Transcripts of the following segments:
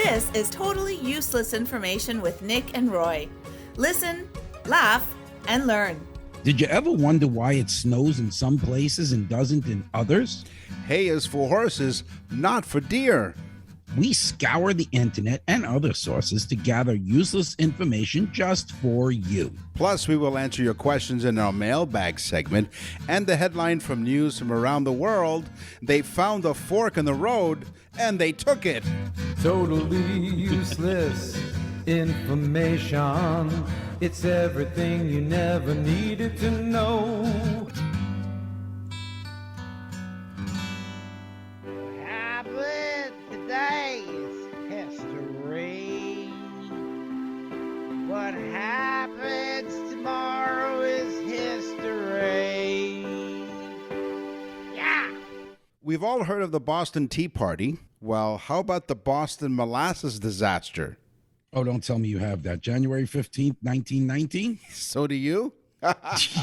This is totally useless information with Nick and Roy. Listen, laugh, and learn. Did you ever wonder why it snows in some places and doesn't in others? Hay is for horses, not for deer. We scour the internet and other sources to gather useless information just for you. Plus, we will answer your questions in our mailbag segment. And the headline from news from around the world, they found a fork in the road and they took it. Totally useless information. It's everything you never needed to know. Happened today is history. What happens tomorrow is history. Yeah. We've all heard of the Boston Tea Party. Well, how about the Boston molasses disaster? Oh, don't tell me you have that. January 15th, 1919? So do you?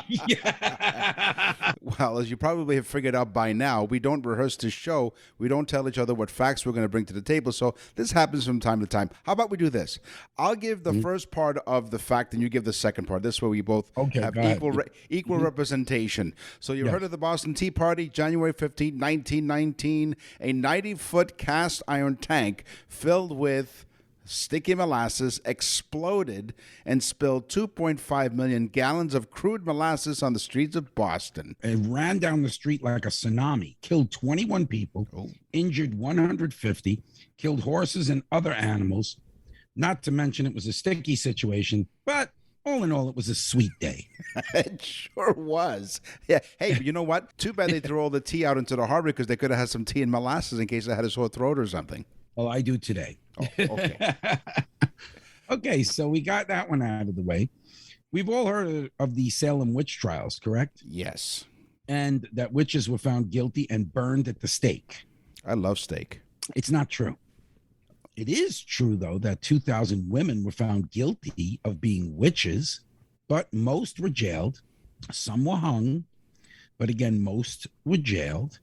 Yeah. Well, as you probably have figured out by now, we don't rehearse this show. We don't tell each other what facts we're going to bring to the table. So this happens from time to time. How about we do this? I'll give the first part of the fact and you give the second part. This way we both have equal representation. So you heard of the Boston Tea Party, January 15, 1919, a 90-foot cast iron tank filled with sticky molasses exploded and spilled 2.5 million gallons of crude molasses on the streets of Boston. It ran down the street like a tsunami, killed 21 people, injured 150, killed horses and other animals. Not to mention it was a sticky situation, but all in all, it was a sweet day. It sure was. Yeah. Hey, you know what? Too bad they threw all the tea out into the harbor because they could have had some tea and molasses in case they had a sore throat or something. Well, I do today. Oh, okay. Okay, so we got that one out of the way. We've all heard of the Salem witch trials, correct? Yes. And that witches were found guilty and burned at the stake. I love steak. It's not true. It is true, though, that 2,000 women were found guilty of being witches, but most were jailed. Some were hung, but again, most were jailed.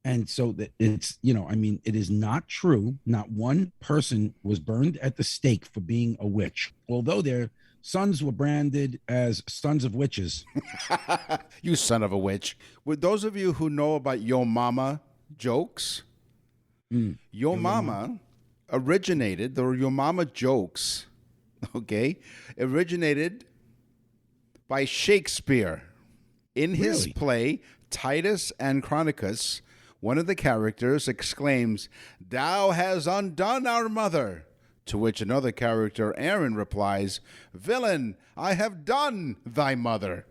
And so that it's, it is not true. Not one person was burned at the stake for being a witch, although their sons were branded as sons of witches. You son of a witch. With those of you who know about Yo Mama jokes, Yo Mama originated, the Yo Mama jokes, originated by Shakespeare. In his play, Titus Andronicus, one of the characters exclaims, "Thou hast undone our mother," to which another character, Aaron, replies, "Villain, I have done thy mother."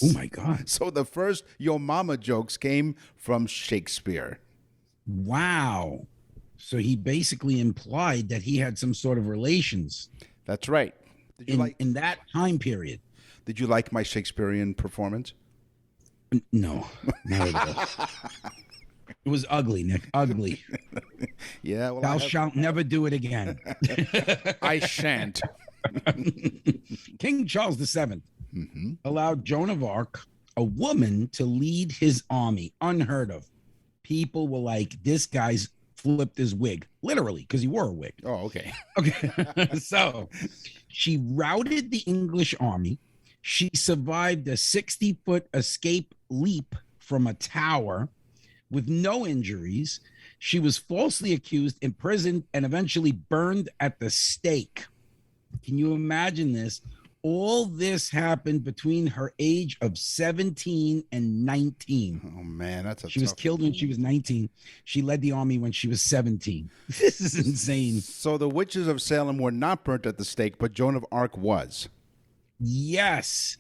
Oh, my God. So the first Yo Mama jokes came from Shakespeare. Wow. So he basically implied that he had some sort of relations. That's right. In that time period. Did you like my Shakespearean performance? No, not at all. It was ugly, Nick. Ugly. Yeah. Well, Thou shalt never do it again. I shan't. King Charles VII allowed Joan of Arc, a woman, to lead his army. Unheard of. People were like, this guy's flipped his wig. Literally, because he wore a wig. Oh, okay. Okay. So she routed the English army. She survived a 60-foot escape leap from a tower with no injuries. She was falsely accused, imprisoned, and eventually burned at the stake. Can you imagine this? All this happened between her age of 17 and 19. Oh, man, that's She was killed when she was 19. She led the army when she was 17. This is insane. So the witches of Salem were not burnt at the stake, but Joan of Arc was. Yes.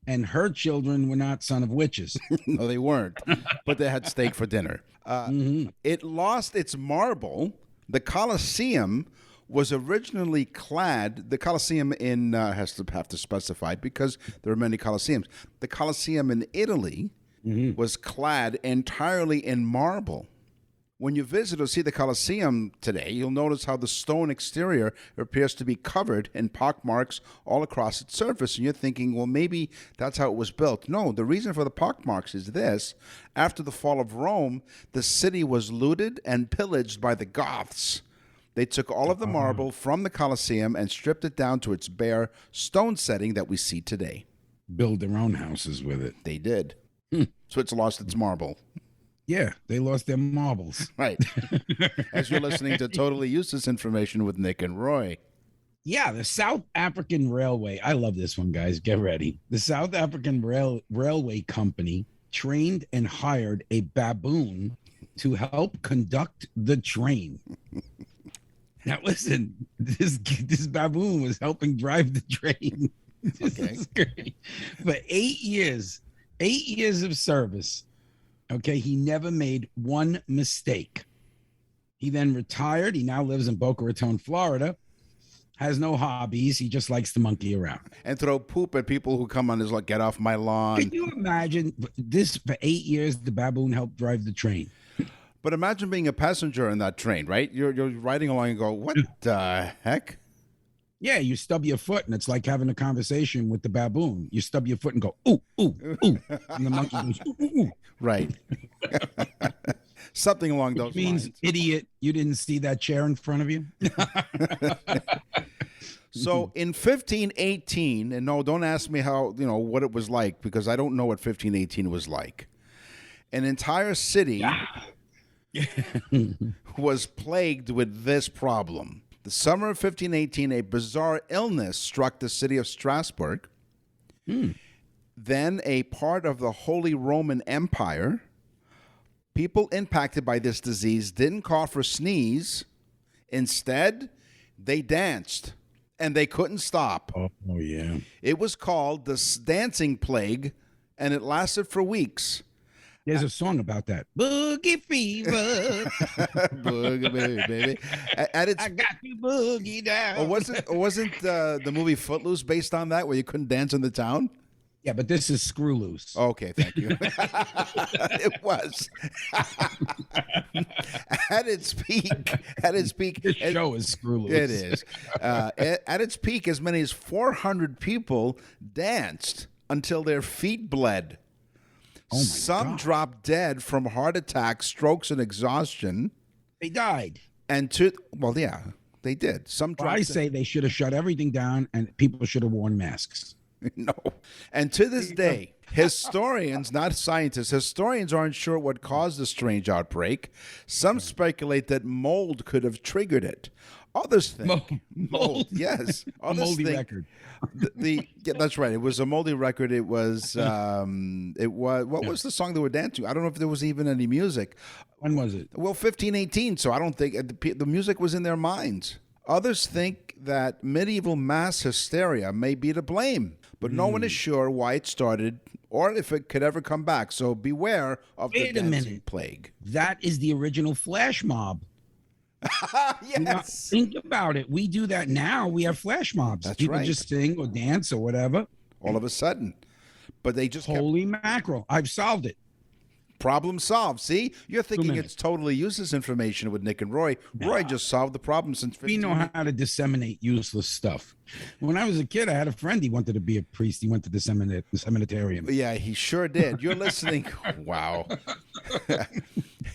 And her children were not son of witches. No, they weren't. But they had steak for dinner. It lost its marble. The Colosseum was originally clad. The Colosseum in have to specify because there are many Colosseums. The Colosseum in Italy was clad entirely in marble. When you visit or see the Colosseum today, you'll notice how the stone exterior appears to be covered in pockmarks all across its surface. And you're thinking, well, maybe that's how it was built. No, the reason for the pockmarks is this. After the fall of Rome, the city was looted and pillaged by the Goths. They took all of the marble from the Colosseum and stripped it down to its bare stone setting that we see today. Build their own houses with it. They did. So it's lost its marble. Yeah, they lost their marbles. Right. As you're listening to Totally Useless Information with Nick and Roy. Yeah, the South African Railway. I love this one, guys. Get ready. The South African Railway Company trained and hired a baboon to help conduct the train. Now, listen, this baboon was helping drive the train. This is great. For 8 years of service, okay, he never made one mistake. He then retired. He now lives in Boca Raton, Florida. Has no hobbies. He just likes to monkey around. And throw poop at people who come on his, like, get off my lawn. Can you imagine this? For 8 years, the baboon helped drive the train. But imagine being a passenger in that train, right? You're riding along and go, what the heck? Yeah, you stub your foot, and it's like having a conversation with the baboon. You stub your foot and go, ooh, ooh, ooh. And the monkey goes, ooh, ooh, ooh. Right. Something along those means, lines. Idiot, you didn't see that chair in front of you? So in 1518, and no, don't ask me how, what it was like, because I don't know what 1518 was like. An entire city was plagued with this problem. The summer of 1518, a bizarre illness struck the city of Strasbourg. Then a part of the Holy Roman Empire. People impacted by this disease didn't cough or sneeze. Instead, they danced, and they couldn't stop. Oh, yeah. It was called the dancing plague, and it lasted for weeks. There's a song about that. Boogie fever. Boogie, baby. At its, I got you boogie down. wasn't the movie Footloose based on that, where you couldn't dance in the town? Yeah, but this is Screw Loose. Okay, thank you. It was. At its peak. This show is Screw Loose. It is. At its peak, as many as 400 people danced until their feet bled. Oh my Some God. dropped dead from heart attacks, strokes, and exhaustion. They died. And they did. Some dropped. I say they should have shut everything down, and people should have worn masks. No. And to this day, historians, not scientists, historians aren't sure what caused the strange outbreak. Some speculate that mold could have triggered it. Others think Mold. Yes, A others moldy think record. Yeah, that's right. It was a moldy record. It was what was the song they were dancing to? I don't know if there was even any music. When was it? Well, 1518. So I don't think the music was in their minds. Others think that medieval mass hysteria may be to blame, but no one is sure why it started or if it could ever come back. So beware of the dancing plague. That is the original flash mob. Yes. Now, think about it. We do that now. We have flash mobs. That's People right. just sing or dance or whatever. All of a sudden. But they just kept Holy mackerel. I've solved it. problem solved. See? You're thinking minutes. it's totally useless information with Nick and Roy. Roy just solved the problem since 15 We know how to disseminate useless stuff. When I was a kid, I had a friend. He wanted to be a priest. He went to the seminarium. Yeah, he sure did. You're listening. Wow.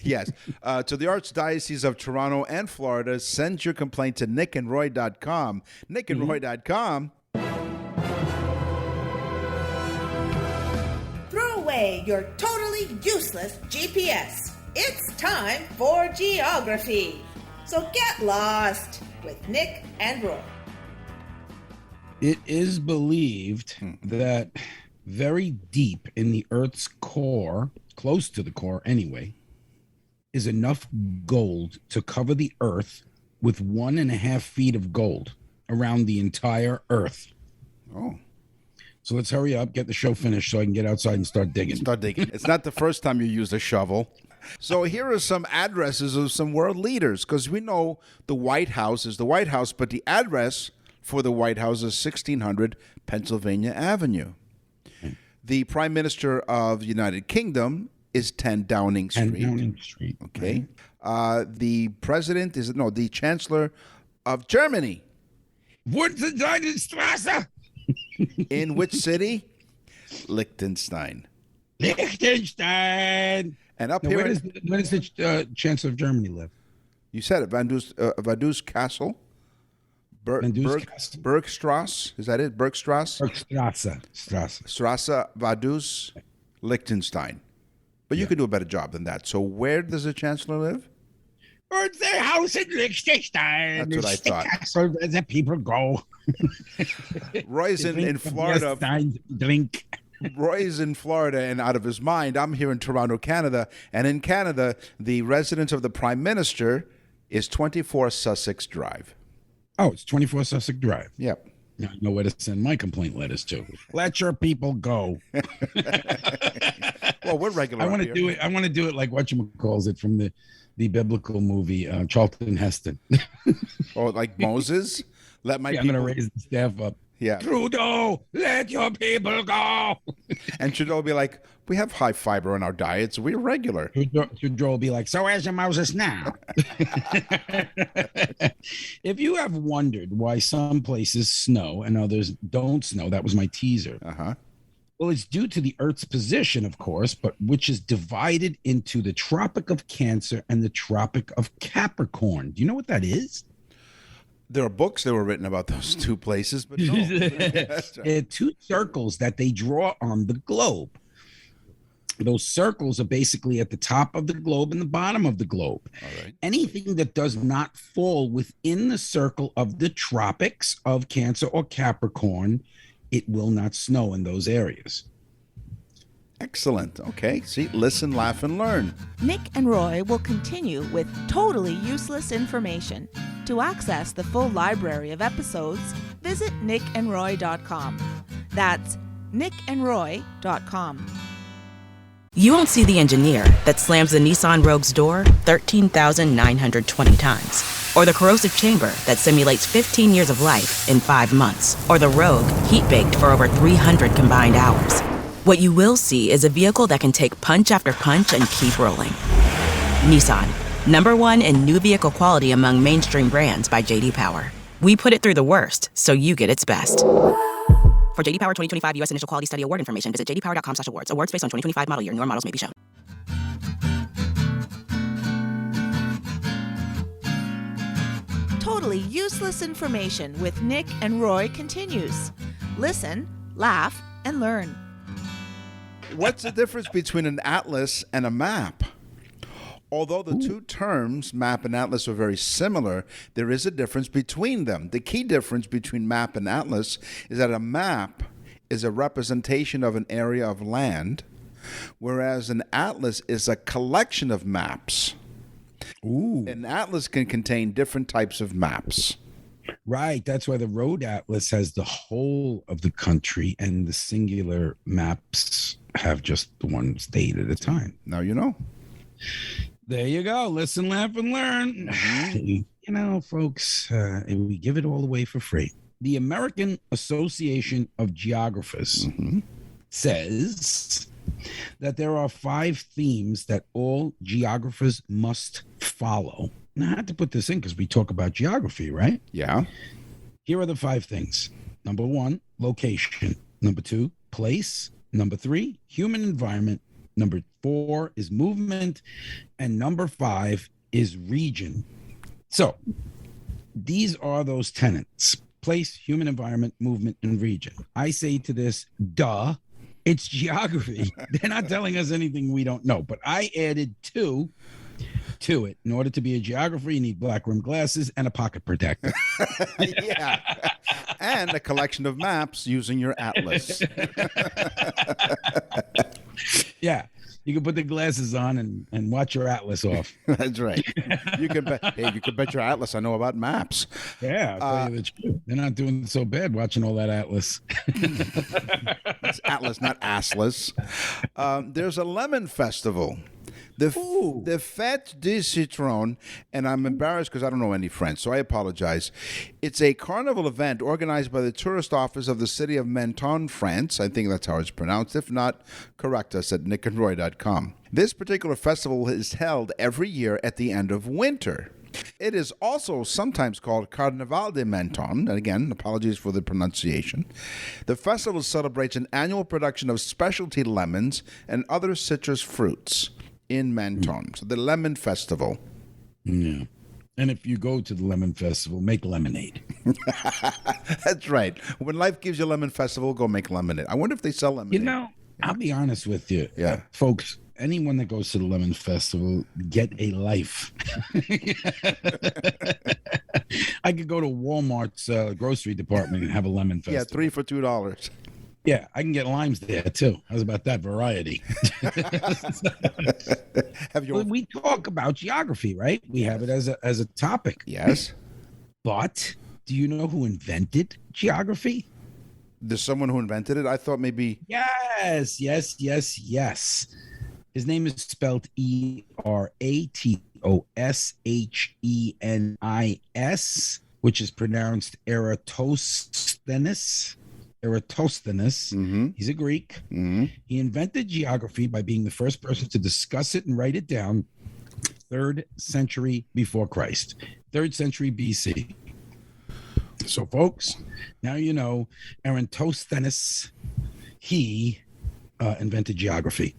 Yes. To the Archdiocese of Toronto and Florida, send your complaint to nickandroy.com. Nickandroy.com. Throw away your totally useless GPS. It's time for geography. So get lost with Nick and Roy. It is believed that very deep in the Earth's core, close to the core anyway, is enough gold to cover the Earth with 1.5 feet of gold around the entire Earth. Oh. So let's hurry up, get the show finished so I can get outside and start digging. Start digging. It's not the first time you used a shovel. So here are some addresses of some world leaders, because we know the White House is the White House, but the address for the White House is 1600 Pennsylvania Avenue. The Prime Minister of the United Kingdom is 10 Downing Street. 10 Downing Street. Okay. The president is, no, the chancellor of Germany. Wurzelstraße. In which city? Liechtenstein. Liechtenstein. And up Now, here, where does the Chancellor of Germany live? you said it, Vaduz Castle. Vaduz Castle? Bergstrasse. Is that it? Bergstrasse? Strasse. Strasse, Vaduz, Liechtenstein. But you could do a better job than that. So where does the chancellor live? Or the house in Liechtenstein. That's what I It's the thought. castle where the people go. Roy's in Florida. Drink. Roy's in Florida and out of his mind. I'm here in Toronto, Canada. And in Canada, the residence of the Prime Minister is 24 Sussex Drive. Oh, it's 24 Sussex Drive. Yep. Now I know where to send my complaint letters to. Let your people go. Well, we're regular. I want to do it. I want to do it like whatchamacalls it from the biblical movie Charlton Heston. Oh, like Moses? Let my I'm people... going to raise the staff up. Yeah. Trudeau, let your people go. And Trudeau will be like, we have high fiber in our diets. We're regular. Trudeau will be like, so where's your Moses now? If you have wondered why some places snow and others don't snow, that was my teaser. Uh-huh. Well, it's due to the Earth's position, of course, but which is divided into the Tropic of Cancer and the Tropic of Capricorn. Do you know what that is? There are books that were written about those two places, but no. That's right. There are two circles that they draw on the globe. Those circles are basically at the top of the globe and the bottom of the globe. All right. Anything that does not fall within the circle of the tropics of Cancer or Capricorn, it will not snow in those areas. Excellent. Okay. See, listen, laugh, and learn. Nick and Roy will continue with totally useless information. To access the full library of episodes, visit nickandroy.com. That's nickandroy.com. You won't see the engineer that slams the Nissan Rogue's door 13,920 times. Or the corrosive chamber that simulates 15 years of life in 5 months. Or the Rogue heat-baked for over 300 combined hours. What you will see is a vehicle that can take punch after punch and keep rolling. Nissan, #1 in new vehicle quality among mainstream brands by J.D. Power. We put it through the worst, so you get its best. For J.D. Power 2025 U.S. Initial Quality Study Award information, visit jdpower.com/awards. Awards based on 2025 model year. Newer models may be shown. Totally useless information with Nick and Roy continues. Listen, laugh, and learn. What's the difference between an atlas and a map? Although the two terms, map and atlas, are very similar, there is a difference between them. The key difference between map and atlas is that a map is a representation of an area of land, whereas an atlas is a collection of maps. Ooh. An atlas can contain different types of maps. Right. That's why the road atlas has the whole of the country and the singular maps have just the one state at a time. Now you know. There you go. Listen, laugh, and learn. You know, folks, we give it all away for free. The American Association of Geographers says that there are 5 themes that all geographers must follow. Now, I had to put this in because we talk about geography, right? Yeah. Here are the 5 things. Number 1, location. Number 2, place. Number 3, human environment. Number 4 is movement. And number 5 is region. So these are those tenets: place, human environment, movement, and region. I say to this, duh, it's geography. They're not telling us anything we don't know. But I added 2 to it. In order to be a geographer, you need black rimmed glasses and a pocket protector. Yeah. And a collection of maps using your atlas. Yeah. You can put the glasses on and watch your atlas off. That's right. You can bet. Hey, you can bet your atlas I know about maps. Yeah, I'll tell you the truth. They're not doing so bad watching all that atlas. It's atlas, not assless. There's a lemon festival The Fête du Citron, and I'm embarrassed because I don't know any French, so I apologize. It's a carnival event organized by the tourist office of the city of Menton, France. I think that's how it's pronounced. If not, correct us at nickandroy.com. This particular festival is held every year at the end of winter. It is also sometimes called Carnaval de Menton. And again, apologies for the pronunciation. The festival celebrates an annual production of specialty lemons and other citrus fruits in Menton. So the Lemon Festival. Yeah. And if you go to the Lemon Festival, make lemonade. That's right. When life gives you a lemon festival, go make lemonade. I wonder if they sell lemonade. You know, I'll be honest with you. Yeah. Folks, anyone that goes to the Lemon Festival, get a life. I could go to Walmart's grocery department and have a lemon festival. Yeah, 3 for $2. Yeah, I can get limes there too. How's about that variety? We talk about geography, right? We have it as a topic. Yes. But do you know who invented geography? There's someone who invented it? I thought maybe... Yes. His name is spelled Eratosthenes, which is pronounced Eratosthenes. Mm-hmm. He's a Greek. Mm-hmm. He invented geography by being the first person to discuss it and write it down 3rd century before Christ, 3rd century BC. So, folks, now you know Eratosthenes, he invented geography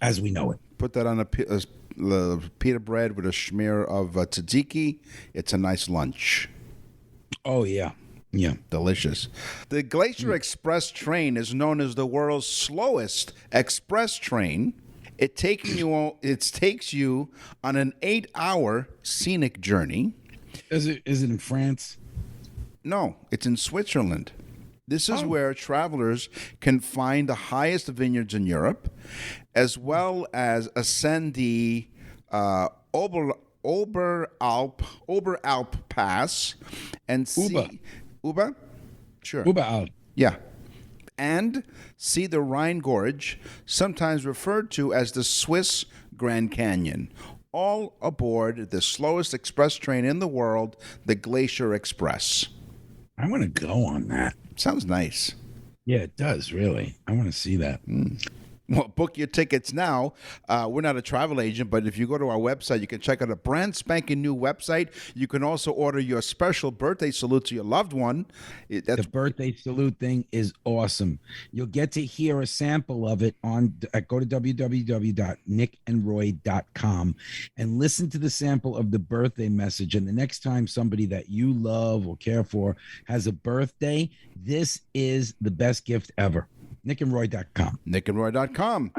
as we know it. Put that on a pita bread with a smear of tzatziki. It's a nice lunch. Oh, yeah. Yeah. Delicious. The Glacier Express train is known as the world's slowest express train. It takes you on an 8-hour scenic journey. Is it in France? No, it's in Switzerland. This is where travelers can find the highest vineyards in Europe, as well as ascend the Oberalp Pass and see Uber? Sure. Oberalp. Yeah. And see the Rhine Gorge, sometimes referred to as the Swiss Grand Canyon. All aboard the slowest express train in the world, the Glacier Express. I want to go on that. Sounds nice. Yeah, it does, really. I want to see that. Well, book your tickets now. We're not a travel agent, but if you go to our website, you can check out a brand spanking new website. You can also order your special birthday salute to your loved one. The birthday salute thing is awesome. You'll get to hear a sample of it go to www.nickandroy.com and listen to the sample of the birthday message. And the next time somebody that you love or care for has a birthday, this is the best gift ever. nickandroy.com. nickandroy.com.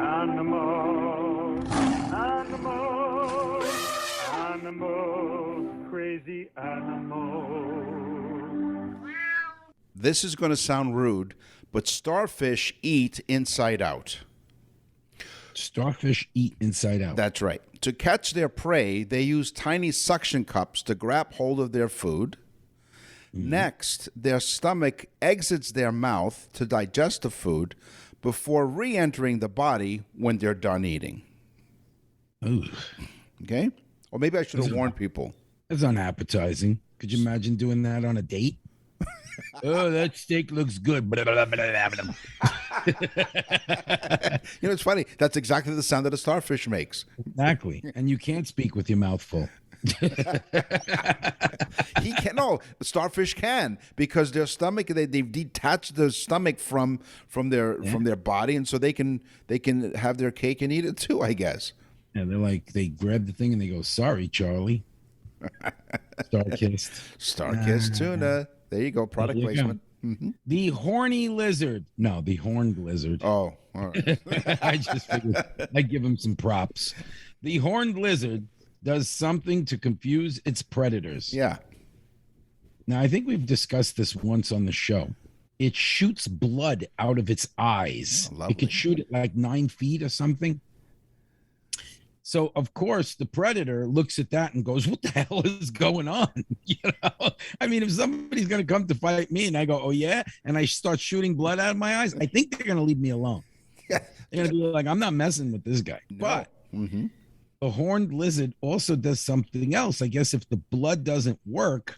Animal, crazy animal. This is going to sound rude, but starfish eat inside out. Starfish eat inside out. That's right. To catch their prey, they use tiny suction cups to grab hold of their food. Next, their stomach exits their mouth to digest the food before re-entering the body when they're done eating. Ooh. Okay? Or maybe I should have warned people. That's unappetizing. Could you imagine doing that on a date? Oh, that steak looks good. It's funny. That's exactly the sound that a starfish makes. Exactly. And you can't speak with your mouth full. He can. No, starfish can, because their stomach, they've detached the stomach from their body, and so they can have their cake and eat it too, I guess. Yeah, they grab the thing and they go, "Sorry, Charlie." Star-kissed tuna. There you go. Product placement. Mm-hmm. The horny lizard. No, the horned lizard. Oh, all right. I just figured I'd give him some props. The horned lizard does something to confuse its predators. Yeah. Now, I think we've discussed this once on the show. It shoots blood out of its eyes. Oh, it could shoot at like 9 feet or something. So, of course, the predator looks at that and goes, what the hell is going on? I mean, if somebody's going to come to fight me and I go, oh, yeah, and I start shooting blood out of my eyes, I think they're going to leave me alone. They're going to be like, I'm not messing with this guy. No. But the horned lizard also does something else. I guess if the blood doesn't work,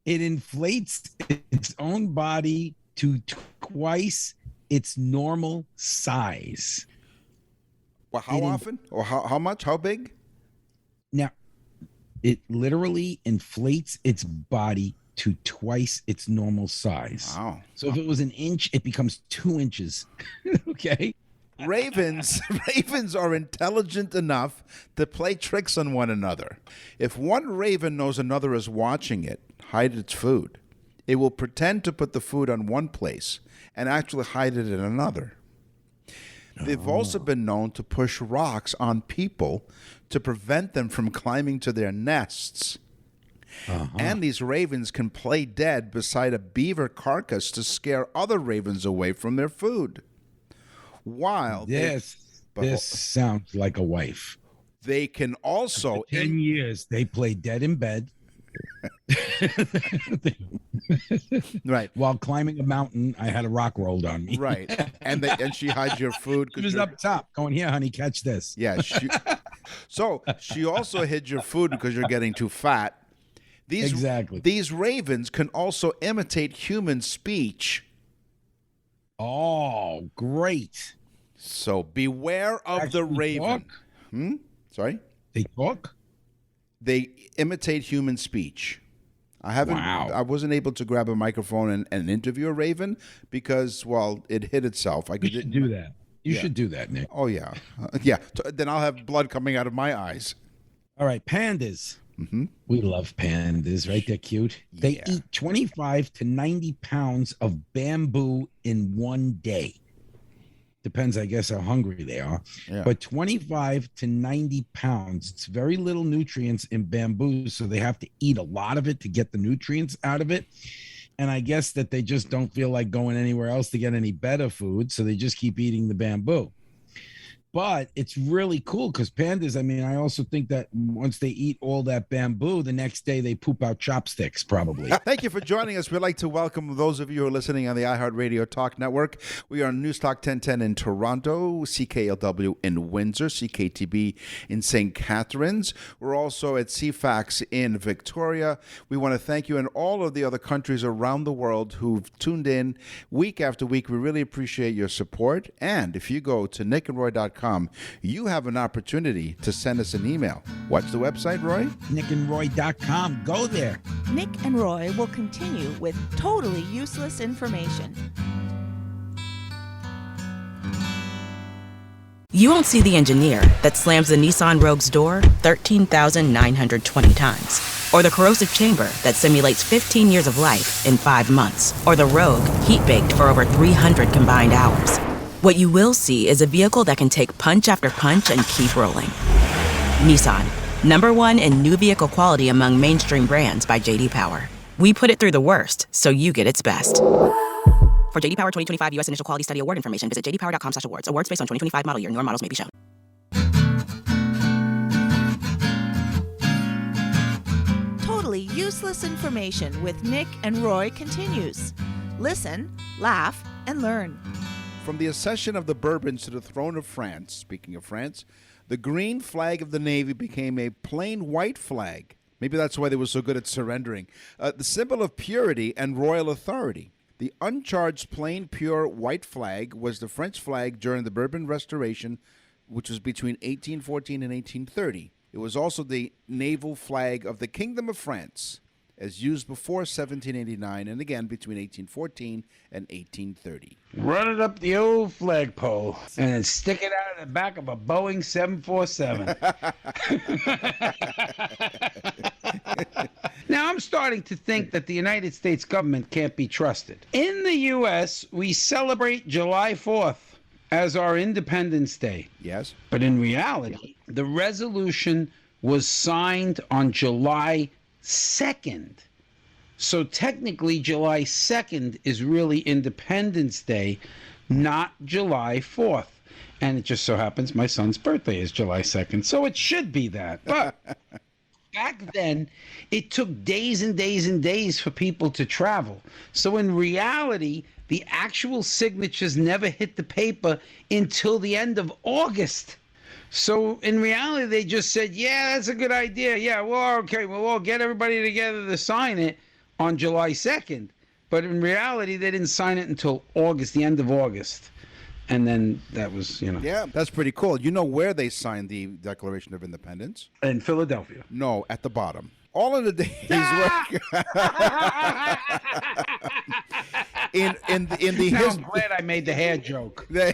it inflates its own body to twice its normal size. Well, how often? Or how much? How big? Now, it literally inflates its body to twice its normal size. Wow. So if it was an inch, it becomes 2 inches. Okay. Ravens are intelligent enough to play tricks on one another. If one raven knows another is watching it hide its food, it will pretend to put the food on one place and actually hide it in another. They've also been known to push rocks on people to prevent them from climbing to their nests. And these ravens can play dead beside a beaver carcass to scare other ravens away from their food. This sounds like a wife. They can also... For 10 years, they play dead in bed. Right. While climbing a mountain, I had a rock rolled on me. Right. And she hides your food. She was up top going, here, honey, catch this. Yeah. So she also hid your food because you're getting too fat. Exactly. These ravens can also imitate human speech. Oh, great. So beware of the raven. Talk? Sorry? They talk? They imitate human speech. I wasn't able to grab a microphone and interview a raven because, well, it hid itself. You should do that. You should do that, Nick. Oh, yeah. Yeah. Then I'll have blood coming out of my eyes. All right. Pandas. Mm-hmm. We love pandas, right? They're cute. They eat 25 to 90 pounds of bamboo in one day. Depends, I guess, how hungry they are. Yeah. But 25 to 90 pounds. It's very little nutrients in bamboo, so they have to eat a lot of it to get the nutrients out of it. And I guess that they just don't feel like going anywhere else to get any better food, so they just keep eating the bamboo. But it's really cool because pandas, I mean, I also think that once they eat all that bamboo, the next day they poop out chopsticks, probably. Thank you for joining us. We'd like to welcome those of you who are listening on the iHeartRadio Talk Network. We are on Newstalk 1010 in Toronto, CKLW in Windsor, CKTB in St. Catharines. We're also at CFAX in Victoria. We want to thank you and all of the other countries around the world who've tuned in week after week. We really appreciate your support. And if you go to nickandroy.com, you have an opportunity to send us an email. What's the website, Roy? nickandroy.com. Go there. Nick and Roy will continue with totally useless information. You won't see the engineer that slams the Nissan Rogue's door 13,920 times. Or the corrosive chamber that simulates 15 years of life in 5 months. Or the Rogue heat-baked for over 300 combined hours. What you will see is a vehicle that can take punch after punch and keep rolling. Nissan, #1 in new vehicle quality among mainstream brands by J.D. Power. We put it through the worst, so you get its best. For J.D. Power 2025 U.S. Initial Quality Study Award information, visit jdpower.com/awards. Awards based on 2025 model year. Newer models may be shown. Totally useless information with Nick and Roy continues. Listen, laugh, and learn. From the accession of the Bourbons to the throne of France, speaking of France, the green flag of the Navy became a plain white flag. Maybe that's why they were so good at surrendering. The symbol of purity and royal authority. The uncharged, plain, pure white flag was the French flag during the Bourbon Restoration, which was between 1814 and 1830. It was also the naval flag of the Kingdom of France, as used before 1789 and again between 1814 and 1830. Run it up the old flagpole and then stick it out of the back of a Boeing 747. Now, I'm starting to think that the United States government can't be trusted. In the U.S., we celebrate July 4th as our Independence Day. Yes. But in reality, the resolution was signed on July 2nd. So technically, July 2nd is really Independence Day, not July 4th. And it just so happens my son's birthday is July 2nd, so it should be that. But back then, it took days and days and days for people to travel. So in reality, the actual signatures never hit the paper until the end of August. So in reality, they just said, "Yeah, that's a good idea. Yeah, well, okay, well, we'll get everybody together to sign it on July 2nd." But in reality, they didn't sign it until August, the end of August, and then that was, Yeah, that's pretty cool. You know where they signed the Declaration of Independence? in Philadelphia. No, at the bottom. All of the days work. in the Now, I'm history. glad I made the hair joke. Yes,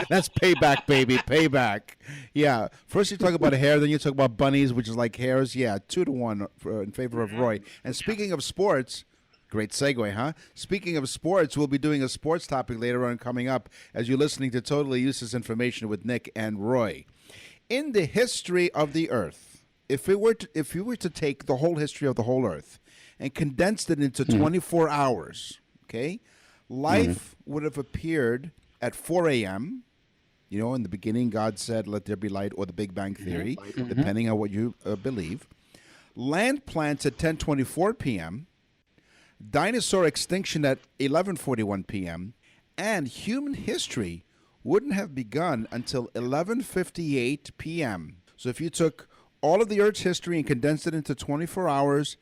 that's payback, baby, payback. Yeah, first you talk about hair, then you talk about bunnies, which is like hairs. Yeah, 2-1 in favor of Roy. And speaking of sports, great segue, huh? Speaking of sports, we'll be doing a sports topic later on coming up as you're listening to Totally Useless Information with Nick and Roy. In the history of the Earth, if you were to take the whole history of the whole Earth and condensed it into 24 hours, okay, life would have appeared at 4 a.m. You know, in the beginning, God said, "Let there be light," or the Big Bang Theory, depending on what you believe. Land plants at 10:24 p.m., dinosaur extinction at 11:41 p.m., and human history wouldn't have begun until 11:58 p.m. So if you took all of the Earth's history and condensed it into 24 hours,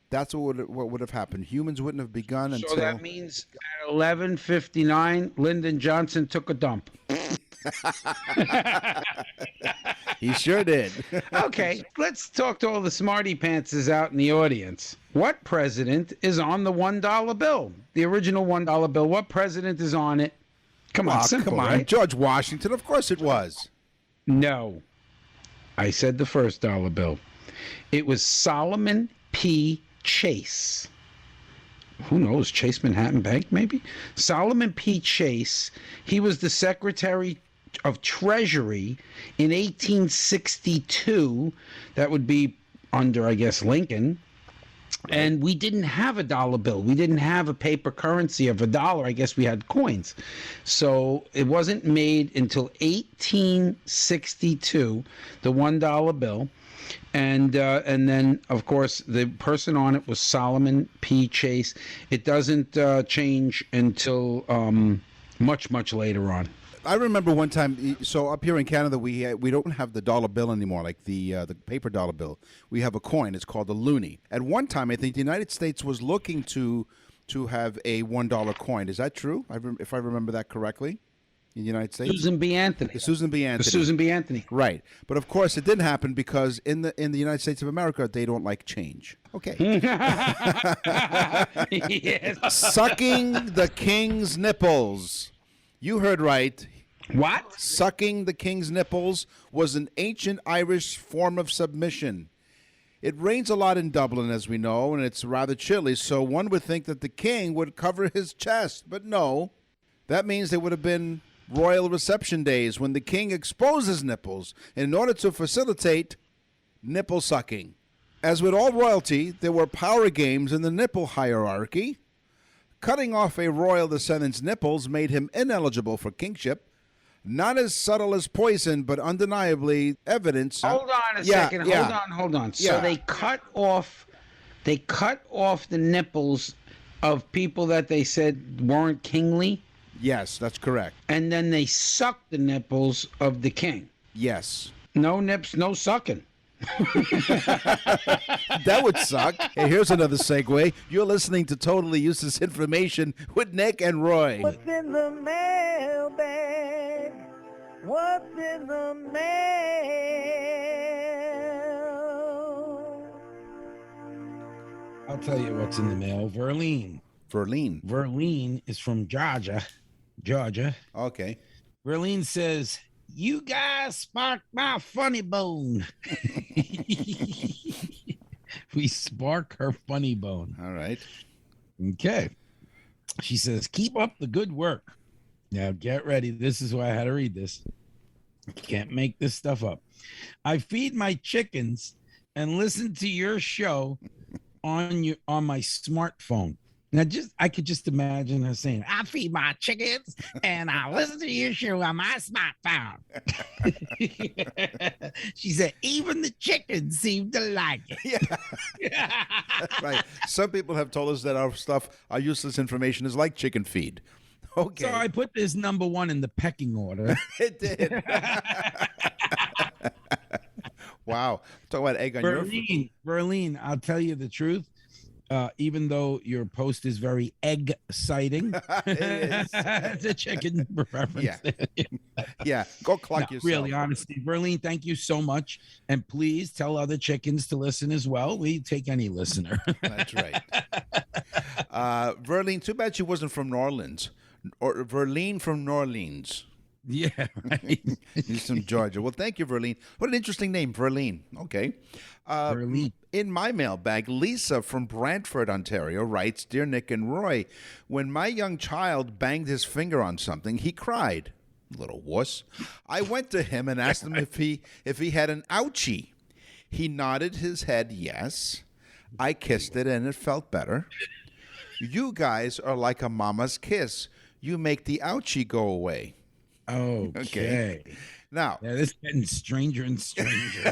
that's what would have happened. Humans wouldn't have begun until... So that means at 11:59, Lyndon Johnson took a dump. He sure did. Okay, let's talk to all the smarty pantses out in the audience. What president is on the $1 bill? The original $1 bill. What president is on it? Come on, simple, come on. right? George Washington, of course it was. No. I said the first dollar bill. It was Solomon P. Chase. Who knows? Chase Manhattan Bank, maybe? Solomon P. Chase. He was the Secretary of Treasury in 1862. That would be under, I guess, Lincoln. And we didn't have a dollar bill. We didn't have a paper currency of a dollar. I guess we had coins. So it wasn't made until 1862, the $1 bill. And then, of course, the person on it was Solomon P. Chase. It doesn't change until much, much later on. I remember one time. So up here in Canada, we don't have the dollar bill anymore, like the paper dollar bill. We have a coin. It's called a loonie. At one time, I think the United States was looking to have a $1 coin. Is that true? If I remember that correctly, in the United States. Susan B. Anthony. Susan B. Anthony. Susan B. Anthony. Right, but of course it didn't happen because in the United States of America they don't like change. Okay. Yes. Sucking the king's nipples. You heard right. What? Sucking the king's nipples was an ancient Irish form of submission. It rains a lot in Dublin, as we know, and it's rather chilly, so one would think that the king would cover his chest, but no. That means there would have been royal reception days when the king exposed his nipples in order to facilitate nipple sucking. As with all royalty, there were power games in the nipple hierarchy. Cutting off a royal descendant's nipples made him ineligible for kingship. Not as subtle as poison, but undeniably evidence. Hold on a second. Hold on. So Yeah. they cut off the nipples of people that they said weren't kingly, Yes, that's correct. and then they sucked the nipples of the king. Yes. No nips, no sucking. That would suck. Hey, here's another segue. You're listening to Totally Useless Information with Nick and Roy. What's in the mailbag? What's in the mail? I'll tell you what's in the mail. Verlene. Verlene is from Georgia. Okay. Verlene says, "You guys sparked my funny bone." We spark her funny bone. All right. Okay. She says, "Keep up the good work." Now get ready. This is why I had to read this. You can't make this stuff up. "I feed my chickens and listen to your show on my smartphone." Now, I could just imagine her saying, "I feed my chickens and I listen to your show on my smartphone." She said, "Even the chickens seem to like it." Yeah. Right. Some people have told us that our useless information is like chicken feed. Okay. So I put this number one in the pecking order. It did. Wow. Talk about egg on your food. Berlin, I'll tell you the truth. Even though your post is very egg-citing, It is. it's a chicken reference. Yeah. Go clock yourself. Really, honestly, Berlin, thank you so much, and please tell other chickens to listen as well. We take any listener. That's right. Verlene, too bad she wasn't from New Orleans, or Verlene from New Orleans. Yeah, right. He's from Georgia. Well, thank you, Verlene. What an interesting name, Verlene. Okay. Verlene. In my mailbag, Lisa from Brantford, Ontario writes, Dear Nick and Roy, when my young child banged his finger on something, he cried. Little wuss. I went to him and asked him if he had an ouchie. He nodded his head yes. I kissed it and it felt better. You guys are like a mama's kiss. You make the ouchie go away. Okay. Now, this is getting stranger and stranger.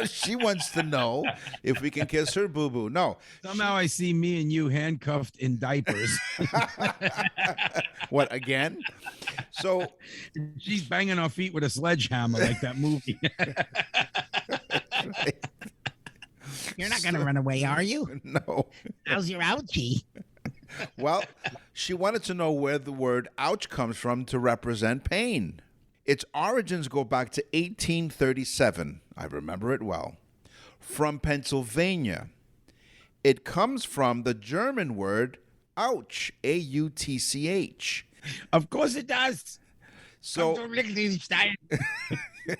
she wants to know if we can kiss her boo-boo. No. Somehow I see me and you handcuffed in diapers. What, again? So she's banging our feet with a sledgehammer like that movie. You're not going to run away, are you? No. How's your ouchie? Well, she wanted to know where the word ouch comes from to represent pain. Its origins go back to 1837. I remember it well. From Pennsylvania. It comes from the German word ouch, A-U-T-C-H. Of course it does. So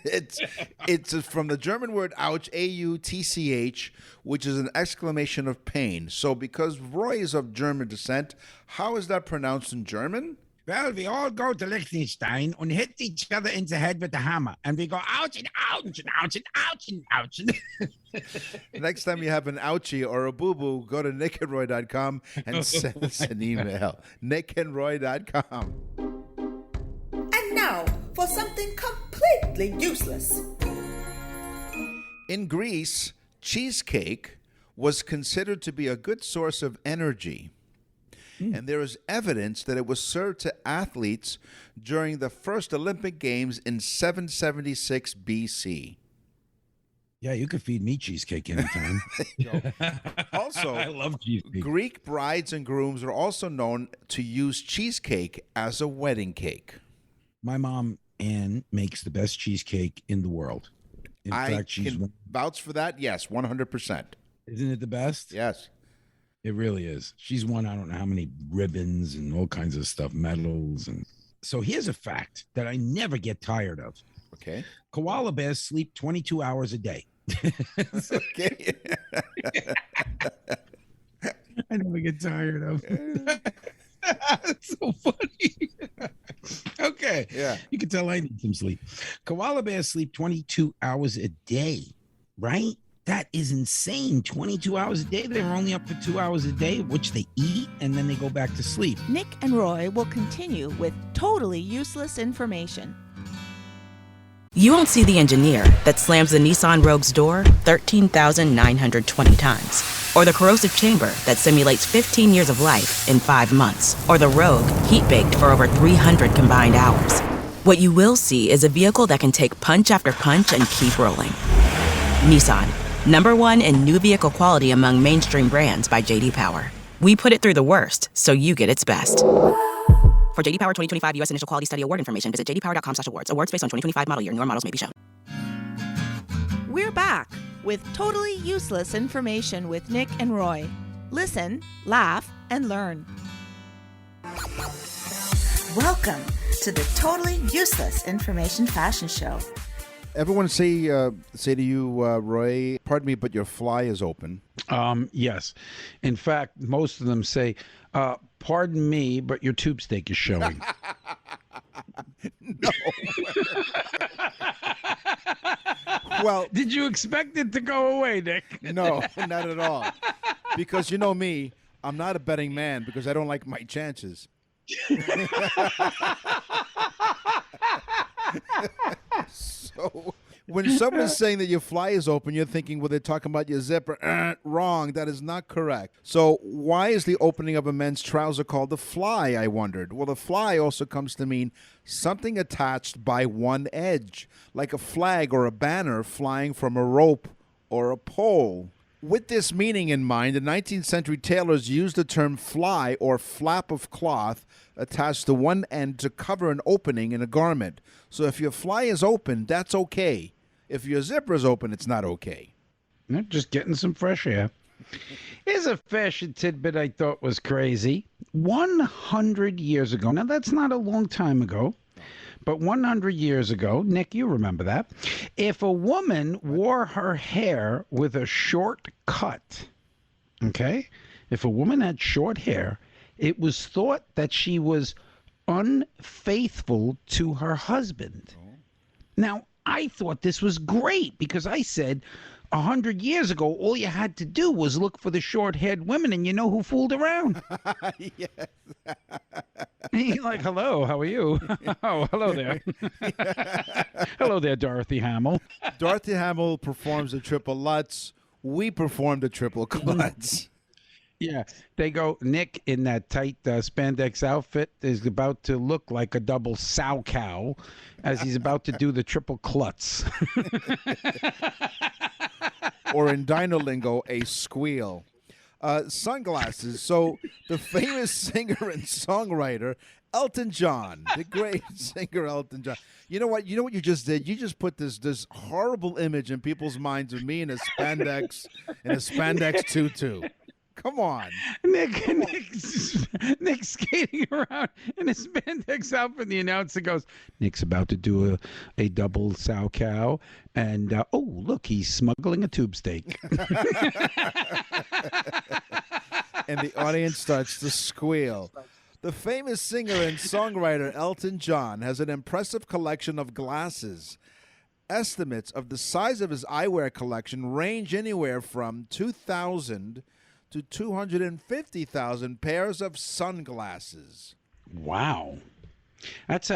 it's from the German word ouch, A-U-T-C-H, which is an exclamation of pain. So because Roy is of German descent, how is that pronounced in German? Well, we all go to Liechtenstein and hit each other in the head with the hammer. And we go ouch and ouch and ouch and ouch and ouch. Next time you have an ouchie or a boo-boo, go to nickandroy.com and send us an email. nickandroy.com. And now for something completely useless. In Greece, cheesecake was considered to be a good source of energy. And there is evidence that it was served to athletes during the first Olympic Games in 776 BC. Yeah, you could feed me cheesecake anytime. Also, I love cheesecake. Greek brides and grooms are also known to use cheesecake as a wedding cake. My mom, Ann, makes the best cheesecake in the world. In fact, she's can vouch for that. Yes, 100%. Isn't it the best? Yes. It really is. She's won I don't know how many ribbons and all kinds of stuff, medals. And so here's a fact that I never get tired of. Okay. Koala bears sleep 22 hours a day. Okay. I never get tired of. That's so funny. Okay. Yeah. You can tell I need some sleep. Koala bears sleep 22 hours a day, right? That is insane. 22 hours a day. They're only up for 2 hours a day, which they eat, and then they go back to sleep. Nick and Roy will continue with totally useless information. You won't see the engineer that slams the Nissan Rogue's door 13,920 times. Or the corrosive chamber that simulates 15 years of life in 5 months. Or the Rogue heat-baked for over 300 combined hours. What you will see is a vehicle that can take punch after punch and keep rolling. Nissan. #1 in new vehicle quality among mainstream brands by J.D. Power. We put it through the worst, so you get its best. For J.D. Power 2025 U.S. Initial Quality Study Award information, visit jdpower.com/awards. Awards based on 2025 model year. Newer models may be shown. We're back with totally useless information with Nick and Roy. Listen, laugh, and learn. Welcome to the Totally Useless Information Fashion Show. Everyone say to you, Roy, pardon me, but your fly is open. Yes. In fact, most of them say, pardon me, but your tube steak is showing. No. Well, did you expect it to go away, Nick? No, not at all. Because you know me, I'm not a betting man because I don't like my chances. So When someone's saying that your fly is open, you're thinking, well, they're talking about your zipper. Wrong. That is not correct. So why is the opening of a men's trouser called the fly, I wondered? Well, the fly also comes to mean something attached by one edge, like a flag or a banner flying from a rope or a pole. With this meaning in mind, the 19th century tailors used the term fly or flap of cloth attached to one end to cover an opening in a garment. So if your fly is open, that's okay. If your zipper is open, it's not okay. They're just getting some fresh air. Here's a fashion tidbit I thought was crazy. 100 years ago, now that's not a long time ago, but 100 years ago, Nick, you remember that, if a woman wore her hair with a short cut, okay, if a woman had short hair, it was thought that she was unfaithful to her husband. Now, I thought this was great because I said 100 years ago, all you had to do was look for the short-haired women, and you know who fooled around. Yes. You're like, hello, how are you? Oh, hello there. Hello there, Dorothy Hamill. Dorothy Hamill performs the triple Lutz. We perform the triple klutz. Yeah, they go, Nick in that tight spandex outfit is about to look like a double sow cow as he's about to do the triple klutz. Or in dino lingo, a squeal. Sunglasses. So the famous singer and songwriter Elton John, the great singer Elton John. You know what? You know what you just did? You just put this horrible image in people's minds of me in a spandex tutu. Come on. Nick's skating around in a spandex outfit. The announcer goes, Nick's about to do a double sow cow. And, oh, look, he's smuggling a tube steak. And the audience starts to squeal. The famous singer and songwriter Elton John has an impressive collection of glasses. Estimates of the size of his eyewear collection range anywhere from 2,000 to 250,000 pairs of sunglasses. Wow. That's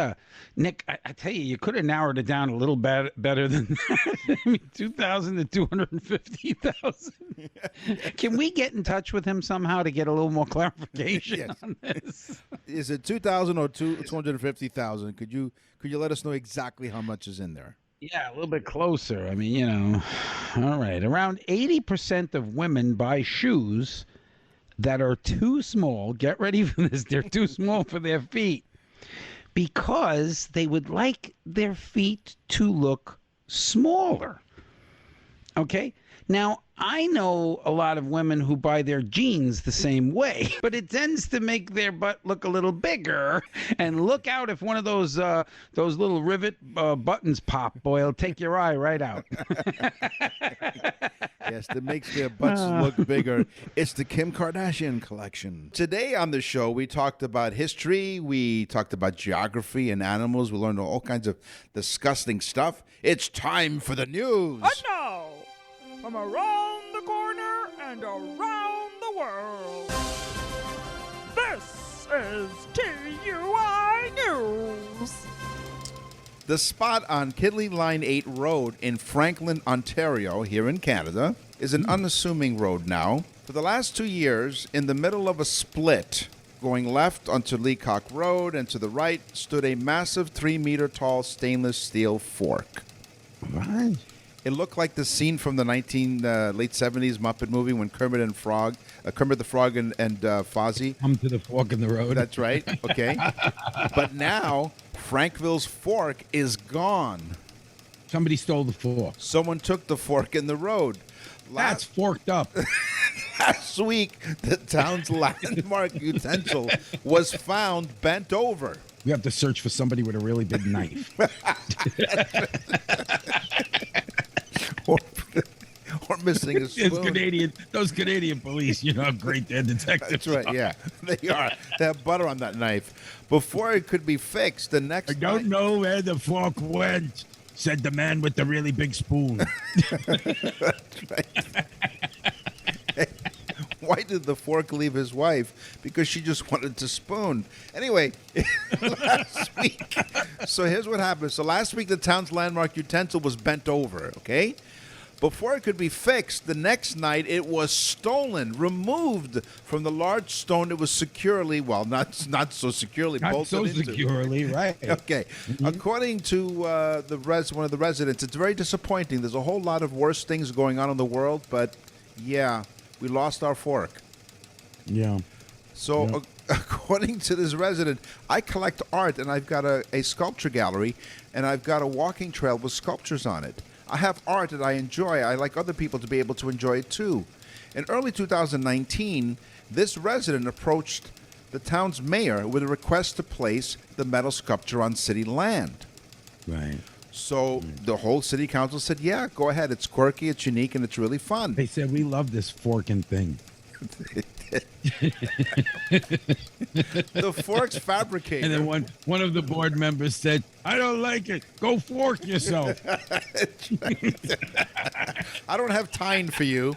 Nick, I tell you, you could have narrowed it down a little better than that. I mean, 2,000 to 250,000. Can we get in touch with him somehow to get a little more clarification on this? Is it 2,000 or 250,000? Could you let us know exactly how much is in there? Yeah, a little bit closer. I mean, you know, all right. Around 80% of women buy shoes that are too small. Get ready for this. They're too small for their feet because they would like their feet to look smaller. Okay? Now, I know a lot of women who buy their jeans the same way, but it tends to make their butt look a little bigger. And look out if one of those little rivet buttons pop, boy, it'll take your eye right out. Yes, that makes their butts look bigger. It's the Kim Kardashian collection. Today on the show, we talked about history. We talked about geography and animals. We learned all kinds of disgusting stuff. It's time for the news. And now, from around the corner and around the world, this is TUI News. The spot on Kidley Line 8 Road in Franklin, Ontario, here in Canada, is an unassuming road now. For the last 2 years, in the middle of a split, going left onto Leacock Road and to the right, stood a massive 3-meter-tall stainless steel fork. Right. It looked like the scene from the late 70s Muppet movie when Kermit the Frog and Fozzie Come to the fork in the road. That's right. Okay. But now, Frankville's fork is gone. Somebody stole the fork. Someone took the fork in the road. That's forked up. Last week, the town's landmark utensil was found bent over. We have to search for somebody with a really big knife. or missing a spoon. Those Canadian police, you know how great their detectives That's right, are. yeah. They are. They have butter on that knife. Before it could be fixed, the next I don't know where the fork went, said the man with the really big spoon. That's right. Why did the fork leave his wife? Because she just wanted to spoon. Anyway, last week, So here's what happened. So last week, the town's landmark utensil was bent over, okay? Before it could be fixed, the next night it was stolen, removed from the large stone it was securely, well, not so securely Not bolted so into. securely, right? Okay. According to one of the residents, it's very disappointing. There's a whole lot of worse things going on in the world, but yeah, we lost our fork. Yeah. So according to this resident, I collect art, and I've got a sculpture gallery, and I've got a walking trail with sculptures on it. I have art that I enjoy. I like other people to be able to enjoy it too. In early 2019, this resident approached the town's mayor with a request to place the metal sculpture on city land. Right. So the whole city council said, yeah, go ahead. It's quirky, it's unique, and it's really fun. They said, we love this forking thing. The Forks fabricator. And then one of the board members said, I don't like it. Go fork yourself. I don't have time for you.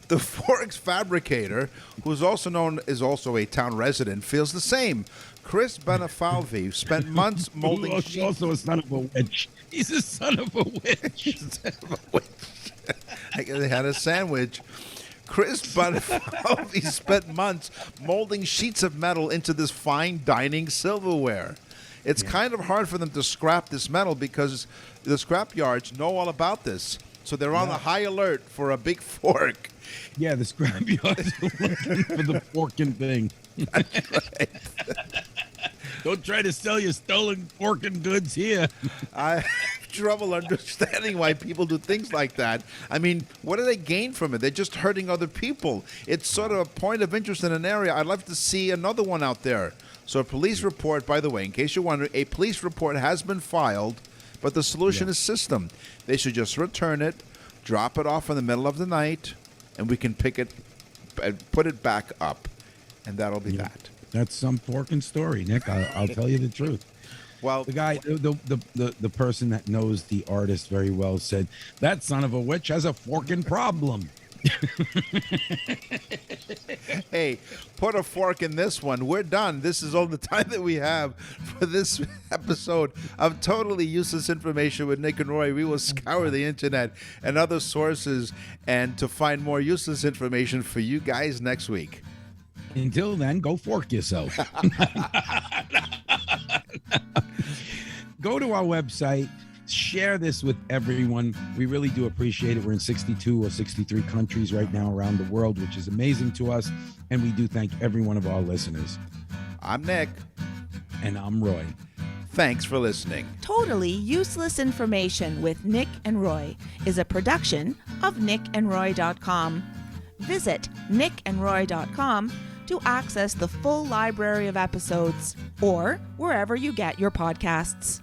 The Forks fabricator, who's also known as also a town resident, feels the same. Chris Benefalvi spent months molding He's also a son of a witch. He's a son of a witch. They had a sandwich. Chris Benefalvi spent months molding sheets of metal into this fine dining silverware. It's kind of hard for them to scrap this metal because the scrap yards know all about this. So they're on the high alert for a big fork. Yeah, the scrap yards are looking for the forking thing. That's right. Don't try to sell your stolen forking goods here. I have trouble understanding why people do things like that. I mean, what do they gain from it? They're just hurting other people. It's sort of a point of interest in an area. I'd love to see another one out there. So a police report, by the way, in case you're wondering, a police report has been filed, but the solution is system. They should just return it, drop it off in the middle of the night, and we can pick it and put it back up. And that'll be that. That's some forking story, Nick. I'll tell you the truth. Well, the guy, the person that knows the artist very well said, that son of a witch has a forking problem. Hey, put a fork in this one. We're done. This is all the time that we have for this episode of Totally Useless Information with Nick and Roy. We will scour the internet and other sources and to find more useless information for you guys next week. Until then, go fork yourself. Go to our website. Share this with everyone. We really do appreciate it. We're in 62 or 63 countries right now around the world, which is amazing to us. And we do thank every one of our listeners. I'm Nick. And I'm Roy. Thanks for listening. Totally Useless Information with Nick and Roy is a production of nickandroy.com. Visit nickandroy.com to access the full library of episodes or wherever you get your podcasts.